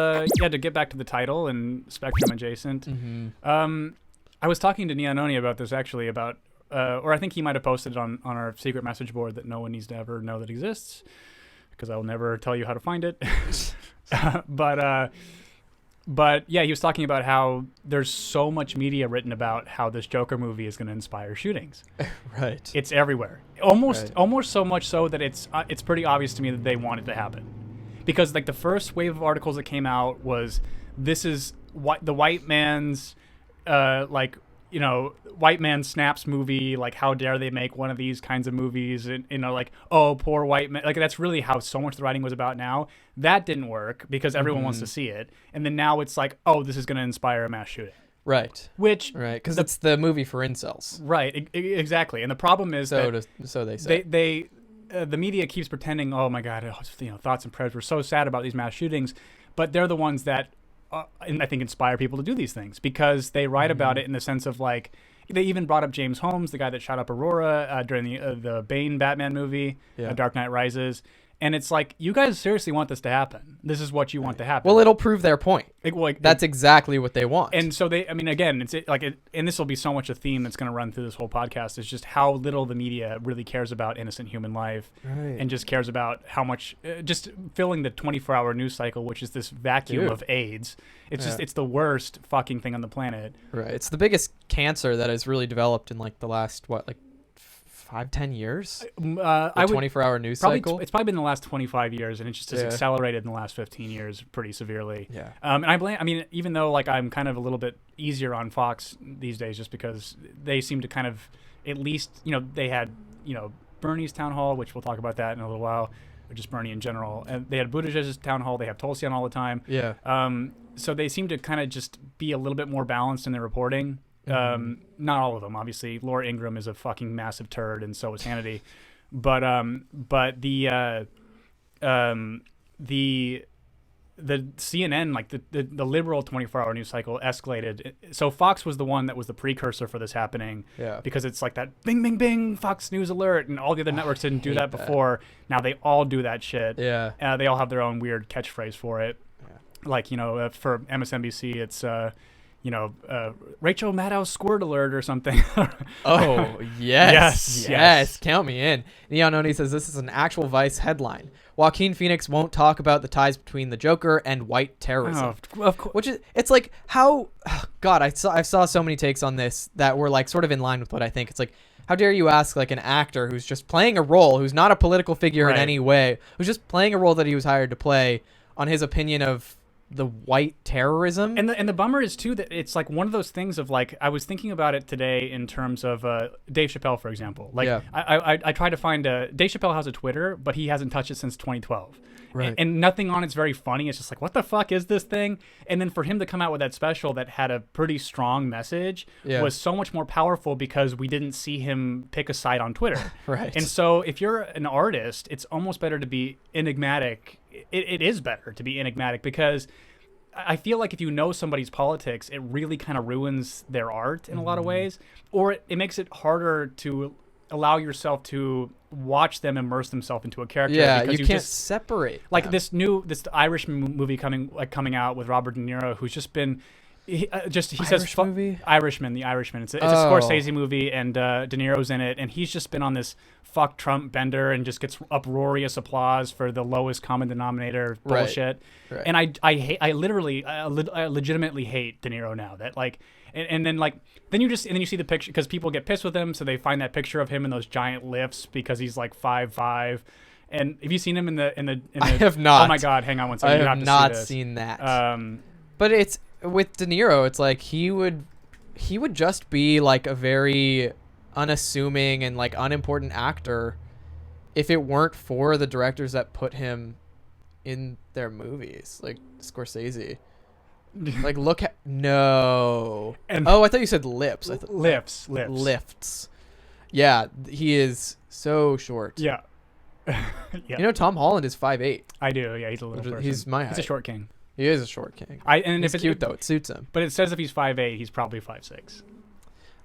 to get back to the title and Spectrum adjacent. I was talking to Nianoni about this actually or I think he might have posted it on our secret message board that no one needs to ever know that exists, because I will never tell you how to find it. But yeah, he was talking about how there's so much media written about how this Joker movie is going to inspire shootings. Right. It's everywhere. Almost so much so that it's pretty obvious to me that they want it to happen. Because like the first wave of articles that came out was, this is the white man's white man snaps movie, like how dare they make one of these kinds of movies, and like, oh, poor white man, like that's really how so much the writing was about. Now that didn't work because everyone wants to see it, and then now it's like, oh, this is going to inspire a mass shooting, because it's the movie for incels, exactly. And the problem is so they say the media keeps pretending, oh my god, thoughts and prayers, we're so sad about these mass shootings, but they're the ones that and I think inspire people to do these things, because they write about it in the sense of like, they even brought up James Holmes, the guy that shot up Aurora during the Bane Batman movie, Dark Knight Rises. And it's like, you guys seriously want this to happen. This is what you want to happen. Well, it'll prove their point. That's exactly what they want. And so again, and this will be so much a theme that's going to run through this whole podcast, is just how little the media really cares about innocent human life, and just cares about how much, just filling the 24-hour news cycle, which is this vacuum of AIDS. It's just, it's the worst fucking thing on the planet. Right. It's the biggest cancer that has really developed in like the last, 5-10 years? The 24-hour news cycle? It's probably been the last 25 years, and it just has accelerated in the last 15 years pretty severely. Yeah. And even though like I'm kind of a little bit easier on Fox these days, just because they seem to kind of, at least, they had, Bernie's town hall, which we'll talk about that in a little while, or just Bernie in general. And they had Buttigieg's town hall. They have Tulsi on all the time. Yeah. So they seem to kind of just be a little bit more balanced in their reporting. Not all of them, obviously. Laura Ingraham is a fucking massive turd, and so is Hannity. But the CNN, like the liberal 24-hour news cycle, escalated. So Fox was the one that was the precursor for this happening. Yeah. Because it's like that bing, bing, bing, Fox News alert, and all the other networks didn't do that before. Now they all do that shit. Yeah. They all have their own weird catchphrase for it. Yeah. Like, for MSNBC, it's Rachel Maddow squirt alert or something. Oh, yes. Count me in. Nianoni says this is an actual Vice headline. Joaquin Phoenix won't talk about the ties between the Joker and white terrorism. Oh, of course. Which is, it's like how, God, I saw so many takes on this that were like sort of in line with what I think. It's like, how dare you ask like an actor who's just playing a role, who's not a political figure in any way, who's just playing a role that he was hired to play, on his opinion of the white terrorism. And the bummer is too that it's like one of those things of like, I was thinking about it today in terms of Dave Chappelle, for example. Like I tried to find Dave Chappelle has a Twitter, but he hasn't touched it since 2012. Right. And nothing on it's very funny. It's just like, what the fuck is this thing? And then for him to come out with that special that had a pretty strong message was so much more powerful, because we didn't see him pick a side on Twitter. Right. And so if you're an artist, it's almost better to be enigmatic. It is better to be enigmatic, because I feel like if you know somebody's politics, it really kind of ruins their art in a lot of ways, or it makes it harder to allow yourself to watch them immerse themselves into a character. Yeah, because you can't separate like them. this Irish movie coming out with Robert De Niro, who's just been he says movie? Irishman, The Irishman. It's a Scorsese movie, and De Niro's in it, and he's just been on this fuck Trump bender and just gets uproarious applause for the lowest common denominator bullshit. Right. And I legitimately hate De Niro now. That like, and then like then you see the picture, because people get pissed with him, so they find that picture of him in those giant lifts because he's like 5'5". And have you seen him in the I have not. Oh my God, hang on one second. I have not seen that. But it's with De Niro, it's like he would just be like a very unassuming and like unimportant actor if it weren't for the directors that put him in their movies, like Scorsese. Like no. And I thought you said lips. Lifts. Yeah, he is so short. Yeah. Yeah. Tom Holland is 5'8". I do. Yeah, he's a little person. He's my height. He's a short king. He is a short king. He's cute though. It suits him. But it says if he's 5'8", he's probably 5'6".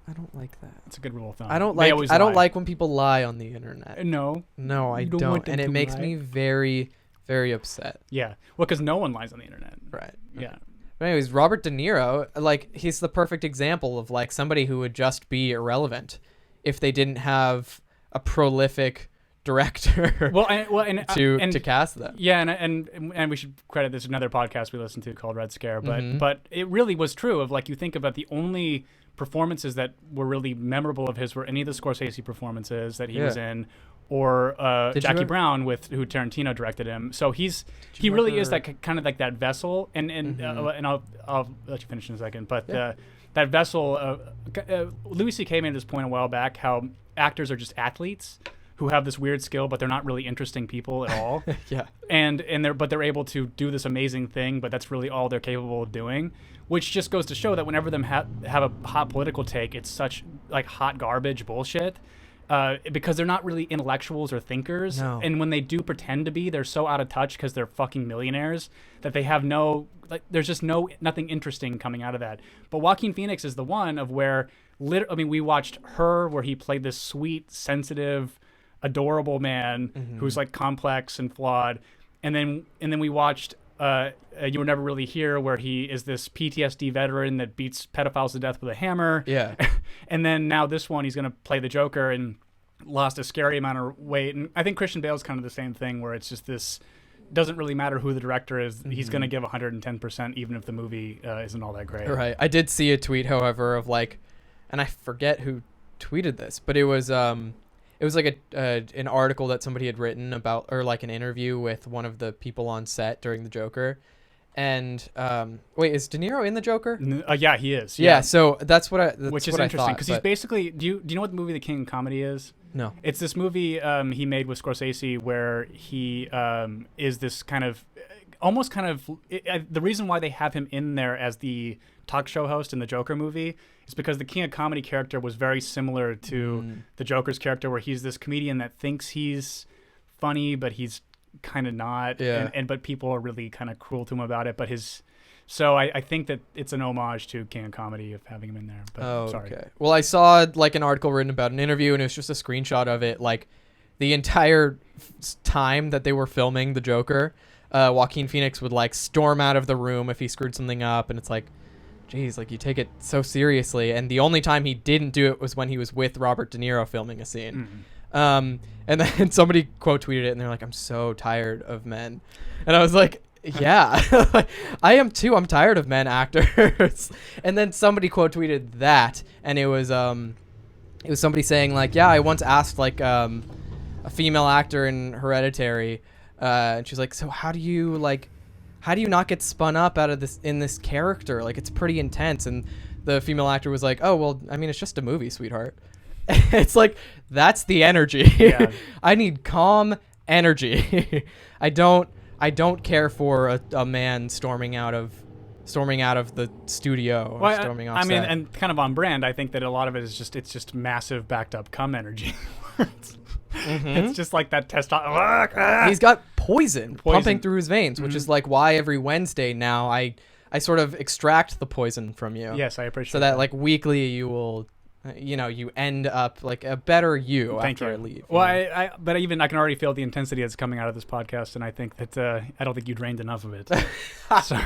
I don't like that. It's a good rule of thumb. I don't like when people lie on the internet. No, I don't. And it makes me very, very upset. Yeah. Well, because no one lies on the internet. Right. Yeah. But anyways, Robert De Niro, like, he's the perfect example of like somebody who would just be irrelevant if they didn't have a prolific director to cast them. Yeah, and we should credit this another podcast we listened to called Red Scare, but it really was true of like, you think about the only performances that were really memorable of his were any of the Scorsese performances that he was in, or Jackie Brown who Tarantino directed him. So he really is that kind of like that vessel, and I'll let you finish in a second, but that vessel. Louis C.K. made this point a while back, how actors are just athletes who have this weird skill, but they're not really interesting people at all. Yeah. And they're able to do this amazing thing, but that's really all they're capable of doing, which just goes to show that whenever them have a hot political take, it's such like hot garbage bullshit. Because they're not really intellectuals or thinkers. No. And when they do pretend to be, they're so out of touch because they're fucking millionaires that they have there's just nothing interesting coming out of that. But Joaquin Phoenix is the one of where, we watched Her, where he played this sweet, sensitive, adorable man who's like complex and flawed. And then we watched You Were Never Really Here, where he is this PTSD veteran that beats pedophiles to death with a hammer. Yeah. And then now this one, he's going to play the Joker and lost a scary amount of weight. And I think Christian Bale's kind of the same thing, where it's just this, doesn't really matter who the director is. He's going to give 110%, even if the movie isn't all that great. Right. I did see a tweet, however, of like, and I forget who tweeted this, but it was like an article that somebody had written about, or like an interview with one of the people on set during the Joker. And wait, is De Niro in the Joker? Yeah, he is. Yeah, so that's what I. Which is interesting because he's basically. Do you know what the movie The King of Comedy is? No. It's this movie he made with Scorsese where he is this kind of almost kind of the reason why they have him in there as the talk show host in the Joker movie is because the King of Comedy character was very similar to the Joker's character, where he's this comedian that thinks he's funny but he's kind of not, but people are really kind of cruel to him about it. But so I think that it's an homage to King of Comedy of having him in there. But sorry. Okay. Well, I saw like an article written about an interview, and it was just a screenshot of it, like the entire time that they were filming the Joker. Joaquin Phoenix would like storm out of the room if he screwed something up, and it's like, geez, like you take it so seriously. And the only time he didn't do it was when he was with Robert De Niro filming a scene. And then somebody quote tweeted it, and they're like, I'm so tired of men. And I was like, yeah, I am too. I'm tired of men actors. And then somebody quote tweeted that, and it was somebody saying like, yeah, I once asked like a female actor in Hereditary, and she's like, so how do you not get spun up out of this character? Like, it's pretty intense. And the female actor was like, oh, well, I mean, it's just a movie, sweetheart. It's like, that's the energy. Yeah. I need calm energy. I don't care for a man storming out of the studio, or storming off set. I mean, and kind of on brand, I think that a lot of it is just massive backed up cum energy. It's just like that testosterone. He's got poison pumping through his veins, which is like why every Wednesday now I sort of extract the poison from you. Yes, I appreciate so that like weekly you will, you end up like a better you after I leave. Well, but even I can already feel the intensity that's coming out of this podcast, and I think that I don't think you drained enough of it. So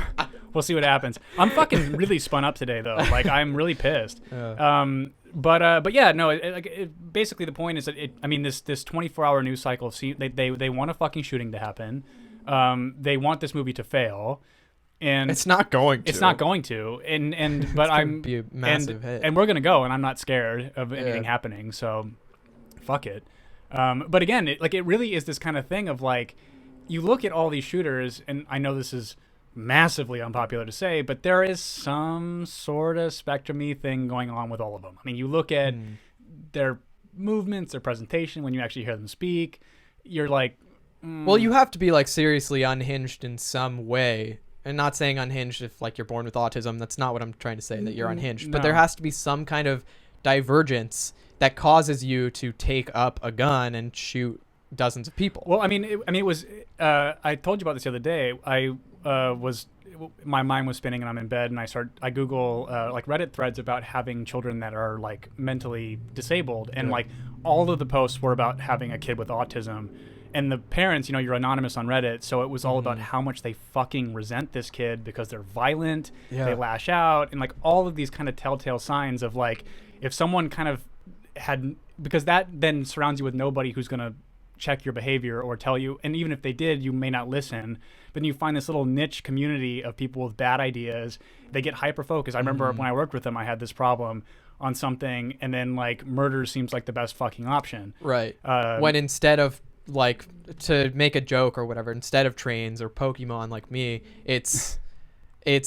we'll see what happens. I'm fucking really spun up today, though. Like, I'm really pissed. But yeah, no. Basically, the point is that this 24-hour news cycle. See, they want a fucking shooting to happen. They want this movie to fail. And it's not going to. It's not going to. But I'm be a massive hit. And we're gonna go, and I'm not scared of anything happening. So, fuck it. But again, it really is this kind of thing of like, you look at all these shooters, and I know this is massively unpopular to say, but there is some sort of spectrum-y thing going on with all of them. I mean, you look at their movements, their presentation, when you actually hear them speak, you're like, well, you have to be like seriously unhinged in some way. And not saying unhinged if like you're born with autism. That's not what I'm trying to say, that you're unhinged. No. But there has to be some kind of divergence that causes you to take up a gun and shoot dozens of people. Well, it was. I told you about this the other day. My mind was spinning, and I'm in bed, and I Google like Reddit threads about having children that are like mentally disabled, and like all of the posts were about having a kid with autism. And the parents, you're anonymous on Reddit, so it was all about how much they fucking resent this kid because they're violent, they lash out, and like all of these kind of telltale signs of like if someone kind of because that then surrounds you with nobody who's going to check your behavior or tell you, and even if they did, you may not listen. But then you find this little niche community of people with bad ideas. They get hyper focused. I remember when I worked with them, I had this problem on something, and then like murder seems like the best fucking option. Right. When instead of like to make a joke or whatever, instead of trains or Pokemon like me, it's like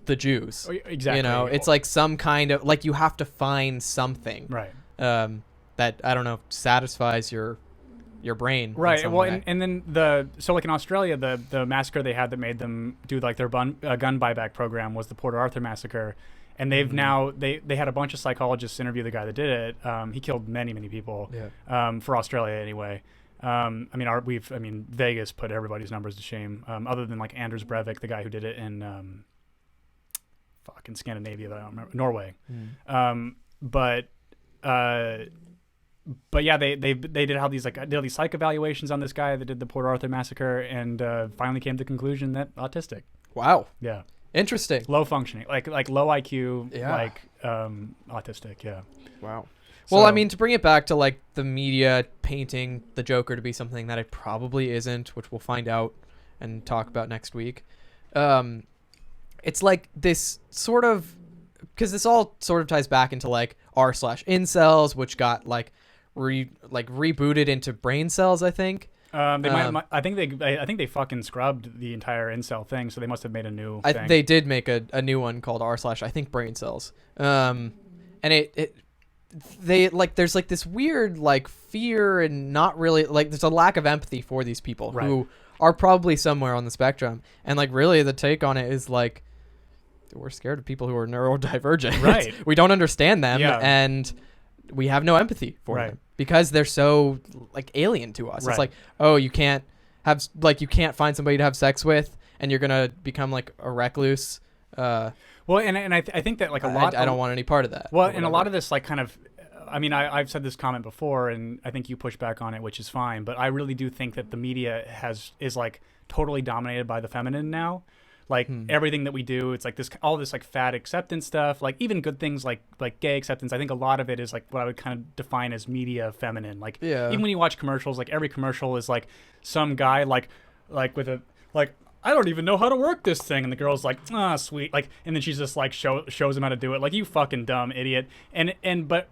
the Jews. Exactly. It's like some kind of like you have to find something. Right. That I don't know satisfies your brain. Right. Well, and then so like in Australia, the massacre they had that made them do like their gun buyback program was the Port Arthur massacre. And they've now they had a bunch of psychologists interview the guy that did it. He killed many people. Yeah. For Australia anyway. Vegas put everybody's numbers to shame. Other than like Anders Breivik, the guy who did it in fucking Scandinavia, but I don't remember, Norway. But yeah, they did have these these psych evaluations on this guy that did the Port Arthur massacre, and finally came to the conclusion that autistic. Wow. Yeah. Interesting. Low functioning, like low IQ, autistic. Yeah. Wow. Well, I mean, to bring it back to like the media painting the Joker to be something that it probably isn't, which we'll find out and talk about next week. It's like this sort of, because this all sort of ties back into like r/incels, which got like rebooted into brain cells, I think. I think they fucking scrubbed the entire incel thing, so they must have made a new thing. They did make a new one called r/ I think brain cells. And they like there's like this weird like fear and not really like there's a lack of empathy for these people who are probably somewhere on the spectrum, and like really the take on it is like we're scared of people who are neurodivergent. Right. We don't understand them, and we have no empathy for them because they're so like alien to us. It's like, oh, you can't find somebody to have sex with, and you're gonna become like a recluse. Well, and I think that like a lot. I don't want any part of that. Well, and a lot of this like kind of, I mean, I've said this comment before, and I think you push back on it, which is fine. But I really do think that the media is like totally dominated by the feminine now. Like everything that we do, it's like all this like fat acceptance stuff, like even good things like gay acceptance. I think a lot of it is like what I would kind of define as media feminine. Like even when you watch commercials, like every commercial is like some guy like with a like, I don't even know how to work this thing, and the girl's like, sweet, like, and then she's just like shows him how to do it, like, you fucking dumb idiot. But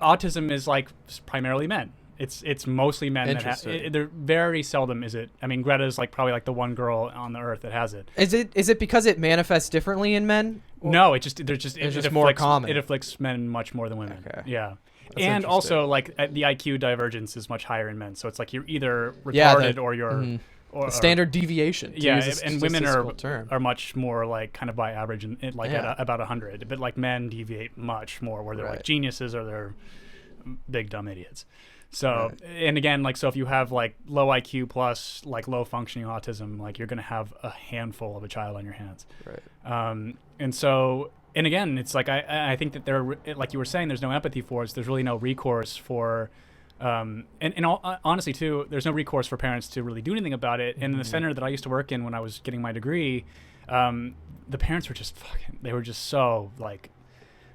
autism is like primarily men. It's mostly men that they're very seldom is it. I mean, Greta's like probably like the one girl on the earth that has it. Is it because it manifests differently in men? No, it's just more common. It afflicts men much more than women. Okay. Yeah. That's and also like the IQ divergence is much higher in men, so it's like you're either retarded or you're or standard deviation. Yeah, and women are much more like kind of by average and at about 100, but like men deviate much more, where they're like geniuses or they're big dumb idiots. So and again, like, so if you have like low IQ plus like low functioning autism, like you're gonna have a handful of a child on your hands. Right. And so, and again, it's like I think that there, like you were saying, there's no empathy for us. There's really no recourse for, honestly too, there's no recourse for parents to really do anything about it. And in the center that I used to work in when I was getting my degree, the parents were just they were just so like.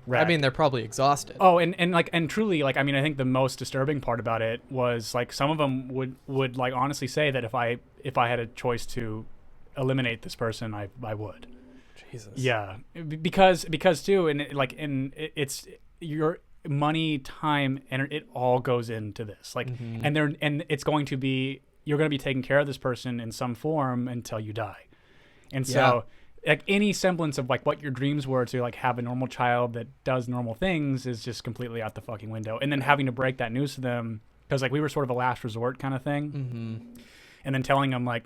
Wrecked. I mean, they're probably exhausted. Oh, and truly, like, I mean, I think the most disturbing part about it was like some of them would like honestly say that if I had a choice to eliminate this person, I would. Jesus. Yeah, because too, and it's your money, time, and it all goes into this. Like, and it's going to be, you're going to be taking care of this person in some form until you die, and so. Like any semblance of like what your dreams were to like have a normal child that does normal things is just completely out the fucking window. And then having to break that news to them, because like we were sort of a last resort kind of thing, and then telling them like,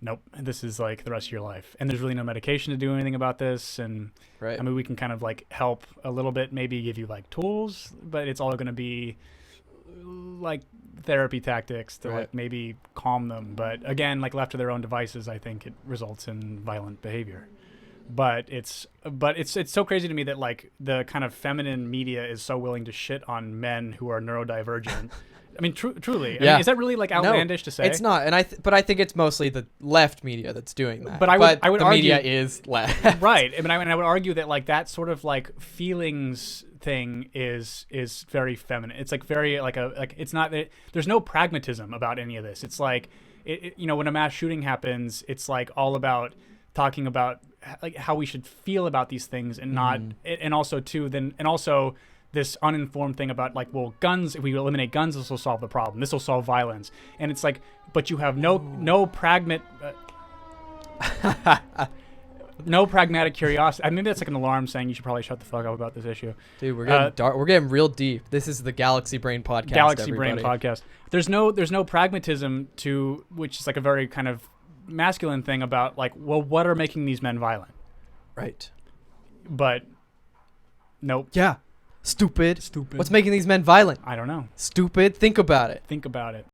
nope, this is like the rest of your life, and there's really no medication to do anything about this. And I mean, we can kind of like help a little bit, maybe give you like tools, but it's all going to be like therapy tactics to like maybe calm them. But again, like left to their own devices, I think it results in violent behavior. But it's so crazy to me that like the kind of feminine media is so willing to shit on men who are neurodivergent I mean, truly. I Yeah. mean, is that really like outlandish to say? It's not, and but I think it's mostly the left media that's doing that. But I would the argue, media is left. Right. I mean, I would argue that like that sort of like feelings thing is very feminine. It's like very like it's not that there's no pragmatism about any of this. It's like when a mass shooting happens, it's like all about talking about like how we should feel about these things and not and also this uninformed thing about like, well, guns, if we eliminate guns, this will solve the problem. This will solve violence. And it's like, but you have no pragmatic curiosity. I mean, that's like an alarm saying you should probably shut the fuck up about this issue. Dude, we're getting dark. We're getting real deep. This is the Galaxy Brain podcast. Galaxy Brain podcast. There's no pragmatism to, which is like a very kind of masculine thing about like, well, what are making these men violent? Right. But nope. Yeah. Stupid. What's making these men violent? I don't know. Stupid. Think about it. Think about it.